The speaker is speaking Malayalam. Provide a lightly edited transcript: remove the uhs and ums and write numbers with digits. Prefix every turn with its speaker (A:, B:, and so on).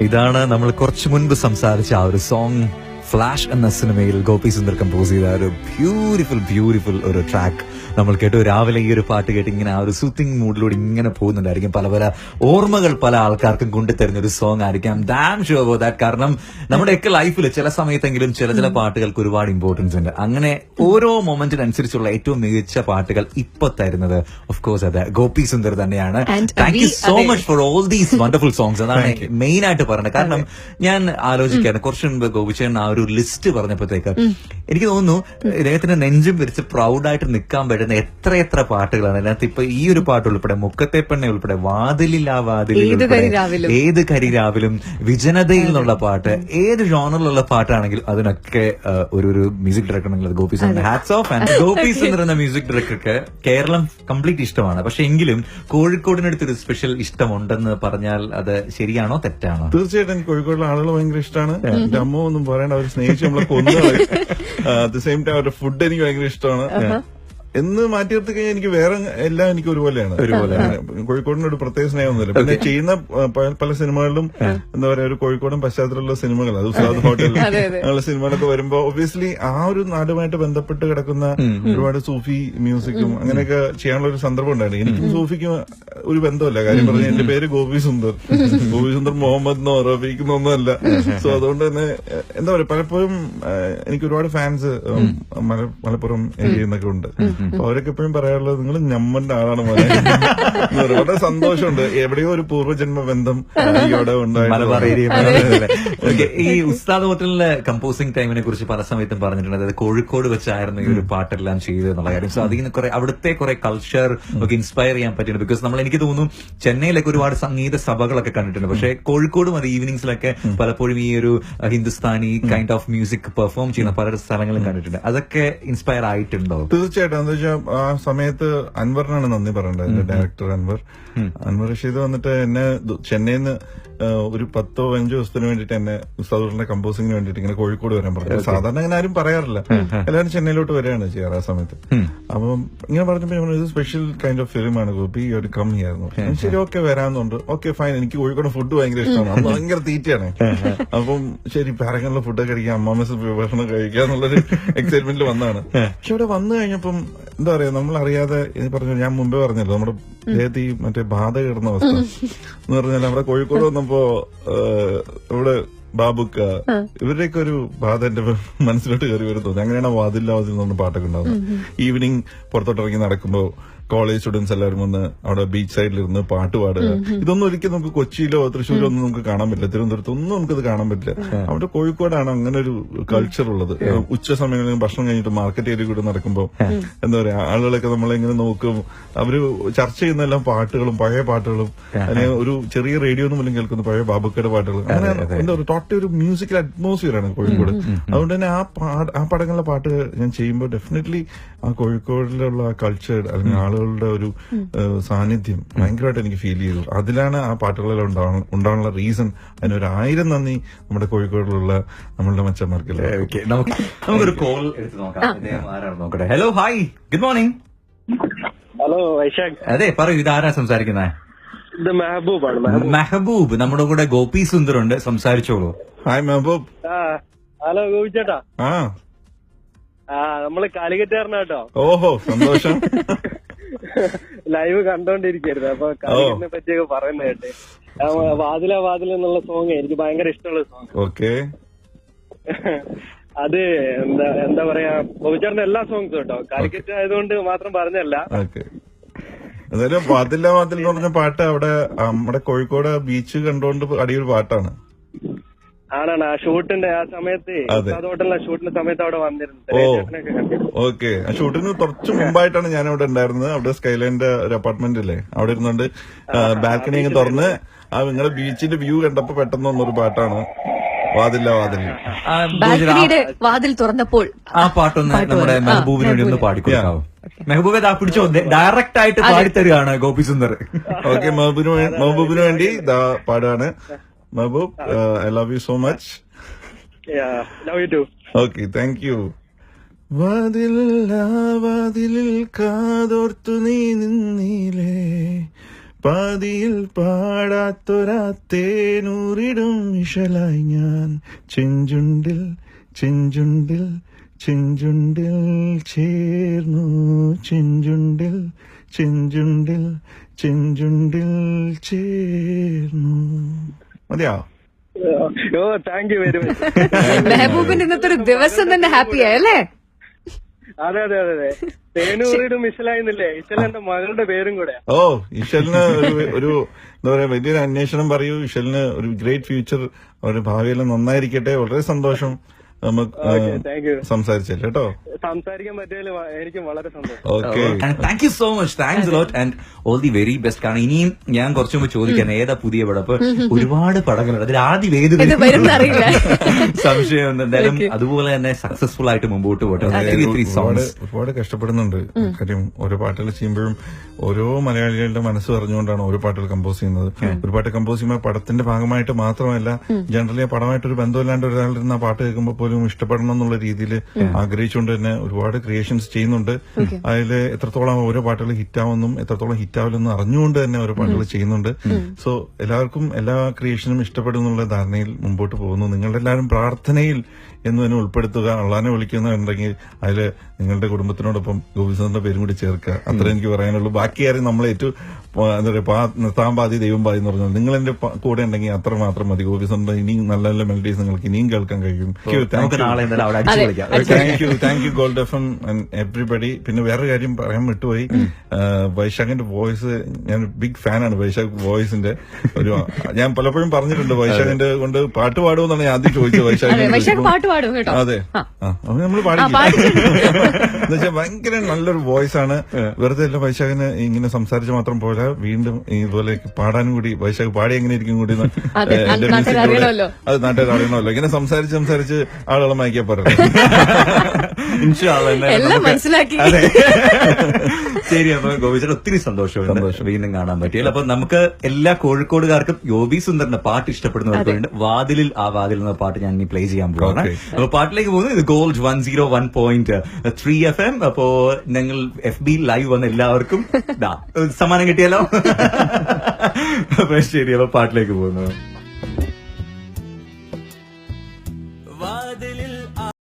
A: ഇതാണ് നമ്മൾ കുറച്ചു മുൻപ് സംസാരിച്ച ആ ഒരു സോങ്. ഫ്ലാഷ് എന്ന സിനിമയിൽ ഗോപി സുന്ദർ കമ്പോസ് ചെയ്ത ഒരു ബ്യൂട്ടിഫുൾ ഒരു ട്രാക്ക് നമ്മൾ കേട്ടു. രാവിലെ ഈ ഒരു പാട്ട് കേട്ട് ഇങ്ങനെ ആ ഒരു സൂത്തിങ് മൂഡിലൂടെ ഇങ്ങനെ പോകുന്നുണ്ടായിരിക്കും. പല ഓർമ്മകൾ പല ആൾക്കാർക്കും കൊണ്ടുതരുന്ന ഒരു സോങ് ആയിരിക്കാം. Dam sure about that. കാരണം നമ്മുടെയൊക്കെ ലൈഫിൽ ചില സമയത്തെങ്കിലും ചില പാട്ടുകൾക്ക് ഒരുപാട് ഇമ്പോർട്ടൻസ് ഉണ്ട്. അങ്ങനെ ഓരോ മൊമെന്റിനനുസരിച്ചുള്ള ഏറ്റവും മികച്ച പാട്ടുകൾ ഇപ്പൊ തരുന്നത് ഓഫ് കോഴ്സ് അതെ ഗോപി സുന്ദർ തന്നെയാണ്. Thank you so much for all these wonderful songs. അതാണ് മെയിൻ ആയിട്ട് പറഞ്ഞത്. കാരണം ഞാൻ ആലോചിക്കാണ് കുറച്ചു മുൻപ് ഗോപിച്ചേട്ടൻ ആ ഒരു ലിസ്റ്റ് പറഞ്ഞപ്പോഴത്തേക്ക് എനിക്ക് തോന്നുന്നു ഇദ്ദേഹത്തിന്റെ നെഞ്ചും വിരിച്ച് പ്രൗഡായിട്ട് നിൽക്കാൻ പറ്റുന്ന എത്ര പാട്ടുകളാണ് അതിനകത്ത്. ഇപ്പൊ ഈ ഒരു പാട്ട് ഉൾപ്പെടെ, മുക്കത്തെ പെണ്ണെ ഉൾപ്പെടെ, വാതിലില്ലാ വാതിലിൽ ഉൾപ്പെടെ, ഏത് കരിരാവിലും, വിജനതയിൽ നിന്നുള്ള പാട്ട്, ഏത് ജോണറിലുള്ള പാട്ടാണെങ്കിലും അതിനൊക്കെ ഒരു മ്യൂസിക് ഡയറക്ടർ ഉണ്ടെങ്കിൽ Gopi Sundar. Hats off. And Gopi Sundar എന്ന മ്യൂസിക് ഡയറക്ടർക്ക് കേരളം കംപ്ലീറ്റ് ഇഷ്ടമാണ്. പക്ഷെ എങ്കിലും കോഴിക്കോടിനടുത്തൊരു സ്പെഷ്യൽ ഇഷ്ടമുണ്ടെന്ന് പറഞ്ഞാൽ അത് ശരിയാണോ തെറ്റാണോ?
B: തീർച്ചയായിട്ടും എനിക്ക് കോഴിക്കോടിലെ ആളുകൾ ഭയങ്കര ഇഷ്ടമാണ്. എന്റെ അമ്മ ഒന്നും പറയണ്ട, അവർ സ്നേഹിച്ച് നമ്മളെ കൊന്നു. അറ്റ് ദ സെയിം ടൈം അവരുടെ ഫുഡ് എനിക്ക് ഭയങ്കര ഇഷ്ടമാണ്. എന്ന് മാറ്റി നിർത്തി കഴിഞ്ഞാൽ എനിക്ക് വേറെ എല്ലാം എനിക്ക് ഒരുപോലെയാണ്. കോഴിക്കോടിന് ഒരു പ്രത്യേക സ്നേഹമൊന്നുമില്ല. പിന്നെ ചെയ്യുന്ന പല സിനിമകളിലും എന്താ പറയാ ഒരു കോഴിക്കോടൻ പശ്ചാത്തലമുള്ള സിനിമകൾ, അത് ഉസ്താദ് ഹോട്ടൽ അങ്ങനെയുള്ള സിനിമകളൊക്കെ വരുമ്പോ ഒബ്വിയസ്ലി ആ ഒരു നാടുമായിട്ട് ബന്ധപ്പെട്ട് കിടക്കുന്ന ഒരുപാട് സൂഫി മ്യൂസിക്കും അങ്ങനെയൊക്കെ ചെയ്യാനുള്ള ഒരു സന്ദർഭം ഉണ്ടായിരുന്നു. എനിക്കും സൂഫിക്കും ഒരു ബന്ധമല്ല. കാര്യം പറഞ്ഞാൽ എന്റെ പേര് ഗോപി സുന്ദർ മുഹമ്മദ് എന്നോ റഫീഖെന്നൊന്നുമല്ല. സോ അതുകൊണ്ട് തന്നെ എന്താ പറയാ പലപ്പോഴും എനിക്ക് ഒരുപാട് ഫാൻസ് മലപ്പുറം ഏരിയയിൽ നിന്നൊക്കെ ഉണ്ട്. അപ്പൊ അവരൊക്കെ എപ്പോഴും പറയാറുള്ളത് നിങ്ങൾ ഞമ്മന്റെ ആളാണ് മോനെ. വളരെ സന്തോഷമുണ്ട്. എവിടെയോ ഒരു പൂർവ്വജന്മ ബന്ധം ഇവിടെ
A: ഉണ്ടായിരുന്നു. ഈ ഉസ്താദ് ഹോട്ടലിലെ കമ്പോസിംഗ് ടൈമിനെ കുറിച്ച് പല സമയത്തും പറഞ്ഞിട്ടുണ്ട്. അതായത് കോഴിക്കോട് വെച്ചായിരുന്നു ഈ ഒരു പാട്ടെല്ലാം ചെയ്തത് എന്നുള്ള കാര്യം. സോ അതിൽ നിന്ന് അവിടുത്തെ കുറെ കൾച്ചർ ഒക്കെ ഇൻസ്പയർ ചെയ്യാൻ പറ്റിയിട്ടുണ്ട്. ബിക്കോസ് നമ്മൾ എനിക്ക് തോന്നുന്നു ചെന്നൈയിലൊക്കെ ഒരുപാട് സംഗീത സഭകളൊക്കെ കണ്ടിട്ടുണ്ട്. പക്ഷെ കോഴിക്കോടും അത് ഈവനിങ്സിലൊക്കെ പലപ്പോഴും ഈ ഒരു Hindustani kind of music perform ചെയ്യുന്ന പല സ്ഥലങ്ങളും കണ്ടിട്ടുണ്ട്. അതൊക്കെ ഇൻസ്പയർ ആയിട്ടുണ്ടോ?
B: തീർച്ചയായിട്ടും. എന്താ വെച്ചാൽ ആ സമയത്ത് അൻവറിനാണ് നന്ദി പറയേണ്ടത്. എന്റെ ഡയറക്ടർ അൻവർ റഷീദ് വന്നിട്ട് എന്നെ ചെന്നൈയിൽ നിന്ന് ഒരു 10-15 ദിവസത്തിന് വേണ്ടിയിട്ട് എന്നെ ഉസ്താദുകളുടെ കമ്പോസിംഗിന് വേണ്ടിയിട്ട് ഇങ്ങനെ കോഴിക്കോട് വരാൻ പറഞ്ഞു. സാധാരണ അങ്ങനെ ആരും പറയാറില്ല. എല്ലാവരും ചെന്നൈയിലോട്ട് വരികയാണ് ചെയ്യാറ് ആ സമയത്ത്. അപ്പം ഇങ്ങനെ പറഞ്ഞപ്പോ ഇത് സ്പെഷ്യൽ കൈൻഡ് ഓഫ് ഫിലിമാണ് ഗോപി, ഒരു കമ്മിയായിരുന്നു. ശരി, ഓക്കെ വരാന്നുണ്ട്. Okay fine. എനിക്ക് കോഴിക്കോട് ഫുഡ് ഭയങ്കര ഇഷ്ടമാണ്. അന്ന് ഭയങ്കര തീറ്റയാണ്. അപ്പം ശരി പാരങ്ങളിലെ ഫുഡൊക്കെ കഴിക്കാം, അമ്മാമസ് ഭക്ഷണം കഴിക്കാന്നുള്ളൊരു എക്സൈറ്റ്മെന്റിൽ വന്നതാണ്. പക്ഷെ ഇവിടെ വന്നു കഴിഞ്ഞപ്പം എന്താ പറയാ നമ്മളറിയാതെ പറഞ്ഞു, ഞാൻ മുമ്പേ പറഞ്ഞല്ലോ നമ്മുടെ ദേഹത്ത് ഈ മറ്റേ ബാധ കിടന്ന അവസ്ഥ എന്ന് പറഞ്ഞാൽ നമ്മുടെ കോഴിക്കോട് വന്നപ്പോ ഇവിടെ ബാബുക്ക ഇവരുടെയൊക്കെ ഒരു ബാധ എന്റെ മനസ്സിലോട്ട് കയറി വരും തോന്നി. അങ്ങനെയാണ് വാതില്ല വാതിൽ എന്ന് പറഞ്ഞ പാട്ടൊക്കെ ഉണ്ടാവുന്നത്. ഈവനിങ് പുറത്തോട്ടിറങ്ങി നടക്കുമ്പോ കോളേജ് സ്റ്റുഡൻസ് എല്ലാവരും വന്ന് അവിടെ ബീച്ച് സൈഡിലിരുന്ന് പാട്ട് പാടുക. ഇതൊന്നും ഒരിക്കലും നമുക്ക് കൊച്ചിയിലോ തൃശ്ശൂരോ ഒന്നും നമുക്ക് കാണാൻ പറ്റില്ല. തിരുവനന്തപുരത്ത് ഒന്നും നമുക്കത് കാണാൻ പറ്റില്ല. അവിടെ കോഴിക്കോടാണ് അങ്ങനെ ഒരു കൾച്ചർ ഉള്ളത്. ഉച്ച സമയങ്ങളിൽ ഭക്ഷണം കഴിഞ്ഞിട്ട് മാർക്കറ്റ് ഏരിയ കൂടെ നടക്കുമ്പോൾ എന്താ പറയാ ആളുകളൊക്കെ നമ്മളെങ്ങനെ നോക്കും. അവര് ചർച്ച ചെയ്യുന്ന പാട്ടുകളും പഴയ പാട്ടുകളും അല്ലെങ്കിൽ ഒരു ചെറിയ റേഡിയോ ഒന്നും പോലും കേൾക്കുന്ന പഴയ ബാബുക്കയുടെ പാട്ടുകൾ. അങ്ങനെ എന്താ പറയുക ടോട്ടൽ ഒരു മ്യൂസിക്കൽ അറ്റ്മോസ്ഫിയർ ആണ് കോഴിക്കോട്. അതുകൊണ്ട് തന്നെ ആ പടങ്ങളിലെ പാട്ട് ഞാൻ ചെയ്യുമ്പോൾ ഡെഫിനറ്റ്ലി ആ കോഴിക്കോടിലുള്ള ആ കൾച്ചർ അല്ലെങ്കിൽ ആളുകളുടെ ഒരു സാന്നിധ്യം ഭയങ്കരമായിട്ട് എനിക്ക് ഫീൽ ചെയ്തു. അതിലാണ് ആ പാട്ടുകളെല്ലാം ഉണ്ടാവാനുള്ള റീസൺ. അതിനൊരു 1000 നന്ദി നമ്മുടെ കോഴിക്കോടിലുള്ള നമ്മളുടെ മച്ചന്മാർക്ക്.
A: നമുക്കൊരു കോൾ എടുത്ത് നോക്കാം. Hello, hi, good morning.
C: Hello Vaishakh.
A: അതെ പറയൂ, ഇതാരാ സംസാരിക്കുന്നത്?
C: ഇത് മെഹബൂബാണ്.
A: മെഹബൂബ്, നമ്മുടെ കൂടെ ഗോപി സുന്ദർ ഉണ്ട്, സംസാരിച്ചോളൂ.
B: ഹായ് മെഹബൂബ്.
C: ഹലോ ഗോപിച്ചേട്ടാ. നമ്മള് കാലിക്കറ്റാരനാ കേട്ടോ.
B: ഓഹോ, സന്തോഷം.
C: ലൈവ് കണ്ടോണ്ടിരിക്കരുത്. അപ്പൊ കാലിക്കറ്റിനെ പറ്റിയൊക്കെ പറയുന്ന കേട്ടെ. വാതില എന്നുള്ള സോങ് എനിക്ക് ഭയങ്കര ഇഷ്ടമുള്ള സോങ്.
B: ഓക്കെ.
C: അത് എന്താ പറയാ ഗോപിച്ചേട്ടന്റെ എല്ലാ സോങ്സും കേട്ടോ. കാലിക്കറ്റ് ആയതുകൊണ്ട് മാത്രം പറഞ്ഞല്ല.
B: എന്തായാലും വാതില്ല വാതിൽ എന്ന് പറഞ്ഞ പാട്ട് അവിടെ നമ്മുടെ കോഴിക്കോട് ബീച്ച് കണ്ടോണ്ട് അടിയൊരു പാട്ടാണ്.
C: ആണാണ്. ആ ഷൂട്ടിന്റെ ആ സമയത്ത് ഹോട്ടലിലെ ഷൂട്ടിന്റെ സമയത്ത് അവിടെ വന്നിരുന്നു.
B: ഓക്കെ. ആ ഷൂട്ടിന് കുറച്ച് മുമ്പായിട്ടാണ് ഞാൻ അവിടെ ഉണ്ടായിരുന്നത്. അവിടെ സ്കൈലൈൻ്റെ ഒരു അപ്പാർട്ട്മെന്റ് ഇല്ലേ, അവിടെ ഇരുന്നുകൊണ്ട് ബാൽക്കണി അങ്ങ് തുറന്ന് ആ നിങ്ങളുടെ ബീച്ചിന്റെ വ്യൂ കണ്ടപ്പോ പെട്ടെന്ന് വന്നൊരു പാട്ടാണ് വാതില്ല വാതിൽ.
D: വാതിൽ തുറന്നപ്പോൾ
A: ആ പാട്ടൊന്ന് നമ്മുടെ മെഹബൂബിന് വേണ്ടി ഒന്ന് പാടിക്കൊടുക്കാവോ? മെഹബൂബെ ദാ പിടിച്ചോ, ഡയറക്റ്റ് ആയിട്ട് പാടിത്തരുകയാണ് ഗോപി സുന്ദർ.
B: ഓക്കെ, മെഹബൂബിന് വേണ്ടി ദാ പാടാണ്. Mahbub, I love you so much.
C: Yeah, love you too.
B: Okay, thank you. വാതിലിൽ കാതോർത്തു നീ നിന്നിലേ, പാതിയിൽ പാടാത്തൊരാ തേനൂറിടും ഇശലായി ഞാൻ ചെഞ്ചുണ്ടിൽ ചെഞ്ചുണ്ടിൽ ചെഞ്ചുണ്ടിൽ ചേർന്നു ചെഞ്ചുണ്ടിൽ ചെഞ്ചുണ്ടിൽ ചെഞ്ചുണ്ടിൽ ചേർന്നു. മതിയോ?
C: Thank you very much.
D: മെഹബൂബിന്റെ ഇന്നത്തെ ഒരു ദിവസം തന്നെ ഹാപ്പി ആയല്ലേ?
C: അതെ അതെ അതെ അതെ. തേനൂറിടും ഇശലായിന്നില്ലേ? ഇശൽ എന്റെ മകളുടെ പേരും കൂടെ.
B: ഓ, ഇശലിന് ഒരു എന്താ പറയാ, വലിയൊരു അന്വേഷണം പറയൂ. ഇശലിന് ഒരു ഗ്രേറ്റ് ഫ്യൂച്ചർ, അവരുടെ ഭാവിയെല്ലാം നന്നായിരിക്കട്ടെ. വളരെ സന്തോഷം
C: താങ്ക് യു.
B: സംസാരിച്ചല്ലേ കേട്ടോ.
C: സംസാരിക്കാൻ പറ്റിയതിൽ എനിക്ക് വളരെ സന്തോഷം.
B: Okay,
A: thank you so much. Thanks lot and all the very best. കാരണം ഇനിയും ഞാൻ കുറച്ചു മുമ്പ് ചോദിക്കാൻ ഏതാ പുതിയ പടം. അപ്പൊ ഒരുപാട് പടങ്ങളുണ്ട്. അതിൽ ആദ്യം ഏത്
D: വരുന്നറിയില്ല.
A: സംശയം. എന്തായാലും അതുപോലെ തന്നെ സക്സസ്ഫുൾ ആയിട്ട് മുമ്പോട്ട് പോട്ടെ.
B: ഒരുപാട് കഷ്ടപ്പെടുന്നുണ്ട്. കാര്യം ഓരോ പാട്ടുകൾ ചെയ്യുമ്പോഴും ഓരോ മലയാളികളുടെ മനസ്സ് അറിഞ്ഞുകൊണ്ടാണ് ഓരോ പാട്ടുകൾ കമ്പോസ് ചെയ്യുന്നത്. ഒരു പാട്ട് കമ്പോസ് ചെയ്യുമ്പോൾ പടത്തിന്റെ ഭാഗമായിട്ട് മാത്രമല്ല, ജനറലി പടമായിട്ട് ഒരു ബന്ധമില്ലാണ്ട് ഒരാളിരുന്ന പാട്ട് കേൾക്കുമ്പോൾ പോലും ഇഷ്ടപ്പെടണം എന്നുള്ള രീതിയിൽ ആഗ്രഹിച്ചുകൊണ്ട് തന്നെ ഒരുപാട് ക്രിയേഷൻസ് ചെയ്യുന്നുണ്ട്. അതിൽ എത്രത്തോളം ഓരോ പാട്ടുകൾ ഹിറ്റാവുന്നും എത്രത്തോളം ഹിറ്റാവില്ലെന്നും അറിഞ്ഞുകൊണ്ട് തന്നെ ഓരോ പാട്ടുകൾ ചെയ്യുന്നുണ്ട്. സോ എല്ലാവർക്കും എല്ലാ ക്രിയേഷനും ഇഷ്ടപ്പെടും എന്നുള്ള ധാരണയിൽ മുമ്പോട്ട് പോകുന്നു. നിങ്ങളുടെ എല്ലാവരും പ്രാർത്ഥനയിൽ എന്ന് തന്നെ ഉൾപ്പെടുത്തുക. അള്ളാനെ വിളിക്കുന്നുണ്ടെങ്കിൽ അതിൽ നിങ്ങളുടെ കുടുംബത്തിനോടൊപ്പം ഗോപിസാറിന്റെ പേരും കൂടി ചേർക്കുക. അത്രേ എനിക്ക് പറയാനുള്ളൂ. ബാക്കി കാര്യം നമ്മൾ ഏറ്റവും എന്താ പറയാ, നിർത്താൻ പാതി ദൈവം പാതി എന്ന് പറഞ്ഞാൽ നിങ്ങൾ എന്റെ കൂടെ ഉണ്ടെങ്കിൽ അത്ര മാത്രം മതി. ഗോപിസാറിന്റെ ഇനിയും നല്ല നല്ല മെലഡീസ് നിങ്ങൾക്ക് ഇനിയും കേൾക്കാൻ കഴിയും. Thank you gold FM and everybody. പിന്നെ വേറൊരു കാര്യം പറയാൻ വിട്ടുപോയി, വൈശാഖിന്റെ വോയിസ്, ഞാൻ ബിഗ് ഫാനാണ് വൈശാഖ് വോയിസിന്റെ. ഞാൻ പലപ്പോഴും പറഞ്ഞിട്ടുണ്ട് വൈശാഖിന്റെ കൊണ്ട് പാട്ട് പാടുമെന്നാണ് ഞാൻ ആദ്യം ചോദിച്ചത്. വൈശാഖ് അതെ, നമ്മള് പാടിക്കില്ല എന്നുവെച്ചാൽ ഭയങ്കര നല്ലൊരു വോയിസ് ആണ്. വെറുതെ അല്ല വൈശാഖിന് ഇങ്ങനെ സംസാരിച്ച് മാത്രം പോരാ, വീണ്ടും ഇതുപോലെ പാടാനും കൂടി വൈശാഖ് പാടി എങ്ങനെ ഇരിക്കും കൂടി അത് നാട്ടുകാർ അറിയണമല്ലോ. ഇങ്ങനെ സംസാരിച്ച് ആളുകളെ മയക്കാൻ പറഞ്ഞു.
D: മനസ്സിലാക്കി.
A: ശരി, അപ്പൊ ഗോപിച്ചേട്ടൻ ഒത്തിരി സന്തോഷം വീണ്ടും കാണാൻ പറ്റിയല്ലോ. അപ്പൊ നമുക്ക് എല്ലാ കോഴിക്കോടുകാർക്കും ഗോപി സുന്ദറിന്റെ പാട്ട് ഇഷ്ടപ്പെടുന്നവർക്ക് വേണ്ടി വാതിലിൽ ആ വാതിൽ എന്ന പാട്ട് ഞാൻ ഇനി പ്ലേ ചെയ്യാൻ പോവാണ്. അപ്പൊ പാട്ടിലേക്ക് പോകുന്നത് ഇത് ഗോൾഡ് 101.3 FM. അപ്പോ ഞങ്ങൾ FB ലൈവ് വന്ന എല്ലാവർക്കും സമ്മാനം കിട്ടിയല്ലോ. അപ്പൊ ശരി, അപ്പൊ പാട്ടിലേക്ക് പോകുന്നു.